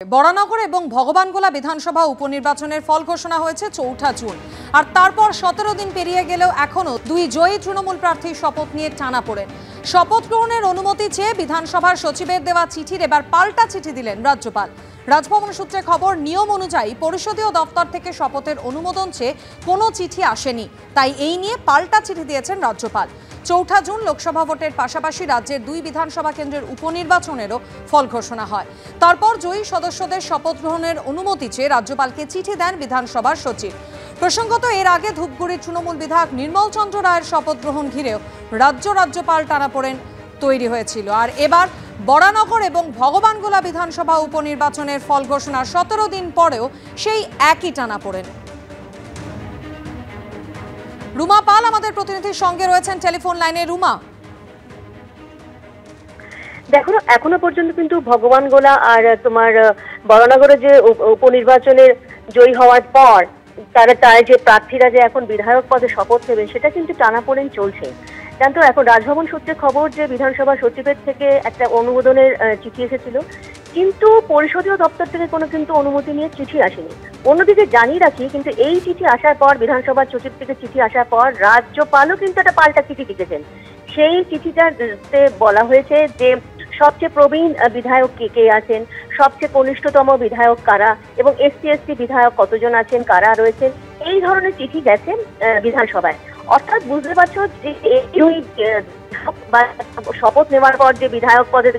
বরানগর এবং ভগবানগোলা বিধানসভা উপনির্বাচনের ফল ঘোষণা হয়েছে ৪ঠা জুন। আর তারপর ১৭ দিন পেরিয়ে গেলেও এখনো দুই জয়ী তৃণমূল প্রার্থীর শপথ নিয়ে টানাপোড়েন। শপথ গ্রহণের অনুমতি চেয়ে বিধানসভার সচিবের দেওয়া চিঠির এবার পাল্টা চিঠি দিলেন রাজ্যপাল। রাজভবন সূত্রে খবর, নিয়ম অনুযায়ী পরিষদীয় দপ্তর থেকে শপথের অনুমোদন চেয়ে কোনো চিঠি আসেনি, তাই এই নিয়ে পাল্টা চিঠি দিয়েছেন রাজ্যপাল। ৪ঠা জুন লোকসভা ভোটের পাশাপাশি রাজ্যের দুই বিধানসভা কেন্দ্রের উপনির্বাচনেরও ফল ঘোষণা হয়। তারপর জয়ী সদস্যদের শপথ গ্রহণের অনুমতি চেয়ে রাজ্যপালকে চিঠি দেন বিধানসভার সচিব। প্রসঙ্গত, এর আগে ধূপগুড়ির তৃণমূল বিধায়ক নির্মল চন্দ্র রায়ের শপথ গ্রহণ ঘিরেও রাজ্যপাল টানাপোড়েন তৈরি হয়েছিল। আর এবার বরানগর এবং ভগবানগোলা বিধানসভা উপনির্বাচনের ফল ঘোষণার ১৭ দিন পরেও সেই একই টানাপোড়েন। রুমা পাল আমাদের প্রতিনিধির সঙ্গে রয়েছেন টেলিফোন লাইনে। রুমা, দেখো, এখনো পর্যন্ত কিন্তু ভগবানগোলা আর তোমার বরানগরে যে উপনির্বাচনের জয়ী হওয়ার পর তার যে প্রার্থীরা যে এখন বিধায়ক পদে শপথ নেবেন সেটা কিন্তু টানাপোড়েন চলছে। জানতো, এখন রাজভবন সূত্রে খবর যে বিধানসভা সচিবের থেকে একটা অনুমোদনের চিঠি এসেছিল, কিন্তু পরিষদীয় দপ্তর থেকে কোনো কিন্তু অনুমতি নিয়ে চিঠি আসেনি। অন্যদিকে জানিয়ে রাখি, কিন্তু এই চিঠি আসার পর, বিধানসভার সচিব থেকে চিঠি আসার পর রাজ্যপালও কিন্তু একটা পাল্টা চিঠি লিখেছেন। সেই চিঠিটাতে বলা হয়েছে যে সবচেয়ে প্রবীণ বিধায়ক কে আছেন, সবচেয়ে কনিষ্ঠতম বিধায়ক কারা, এবং এসসি বিধায়ক কতজন আছেন, কারা রয়েছেন, এই ধরনের চিঠি গেছে বিধানসভায়। অর্থাৎ বুঝতে পারছো যে শপথ নেওয়ার পর যে বিধায়ক পদে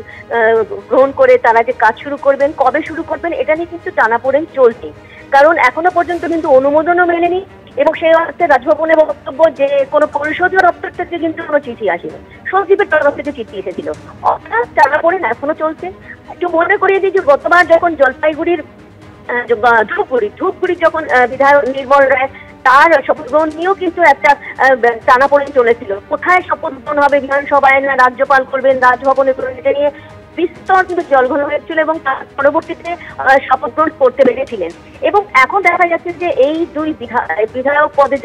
গ্রহণ করে তারা যে কাজ শুরু করবেন, কবে শুরু করবেন, এটা নিয়ে কিন্তু টানাপোড়েন চলছে। কারণ এখনো পর্যন্ত কিন্তু অনুমোদনও মেলেনি, এবং সেই অর্থে রাজভবনের বক্তব্য যে কোনো পরিষদীয় দপ্তর থেকে কিন্তু কোনো চিঠি আসেনি, সচিবের তরফ থেকে চিঠি এসেছিল। অর্থাৎ টানাপোড়েন এখনো চলছে। একটু মনে করিয়ে দিই যে গতবার যখন জলপাইগুড়ির ধূপগুড়ির যখন বিধায়ক নির্মল রায় তার শপথ গ্রহণ নিয়েও কিন্তু একটা টানাপোড়েন চলেছিল। কোথায় শপথ গ্রহণ হবে, বিধানসভায় না রাজ্যপাল করবেন, রাজভবনে করবেন, এটা নিয়ে বিস্তর কিন্তু জলঘোল হয়েছিল, এবং তার পরবর্তীতে শপথ গ্রহণ করতে পেরেছিলেন। এবং এখন দেখা যাচ্ছে যে এই দুই বিধায়ক পদে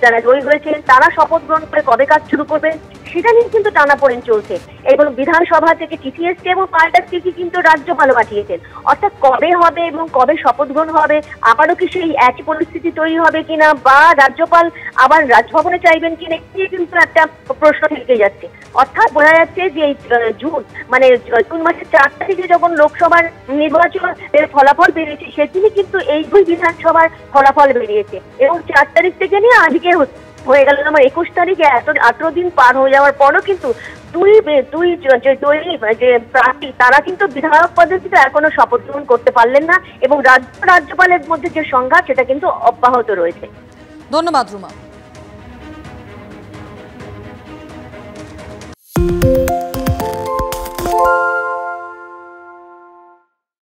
যারা জয়ী হয়েছিলেন তারা শপথ গ্রহণ করে কবে কাজ শুরু করবেন সেটা নিয়ে কিন্তু টানাপোড়েন চলছে। এবং বিধানসভা থেকে চিঠি এসছে এবং পাল্টা চিঠি কিন্তু রাজ্যপালও পাঠিয়েছেন। অর্থাৎ কবে হবে এবং কবে শপথ গ্রহণ হবে, আবারও কি সেই একই পরিস্থিতি তৈরি হবে কিনা, বা রাজ্যপাল আবার রাজভবনে চাইবেন কিনা, এই কিন্তু একটা প্রশ্ন থেকে যাচ্ছে। অর্থাৎ বোঝা যাচ্ছে যে এই জুন মাসের ৪ তারিখে যখন লোকসভার নির্বাচনের ফলাফল বেরিয়েছে, সেদিনই কিন্তু এই দুই বিধানসভার ফলাফল বেরিয়েছে, এবং ৪ তারিখ থেকে নিয়ে আজকে হয়ে গেল আমার ২১ তারিখে। ১৮ দিন পার হয়ে যাওয়ার পরও কিন্তু দুই যে প্রার্থী তারা কিন্তু বিধায়ক পদে কিন্তু এখনো শপথ গ্রহণ করতে পারলেন না, এবং রাজ্যপালের মধ্যে যে সংঘাত সেটা কিন্তু অব্যাহত রয়েছে। ধন্যবাদ রুমা।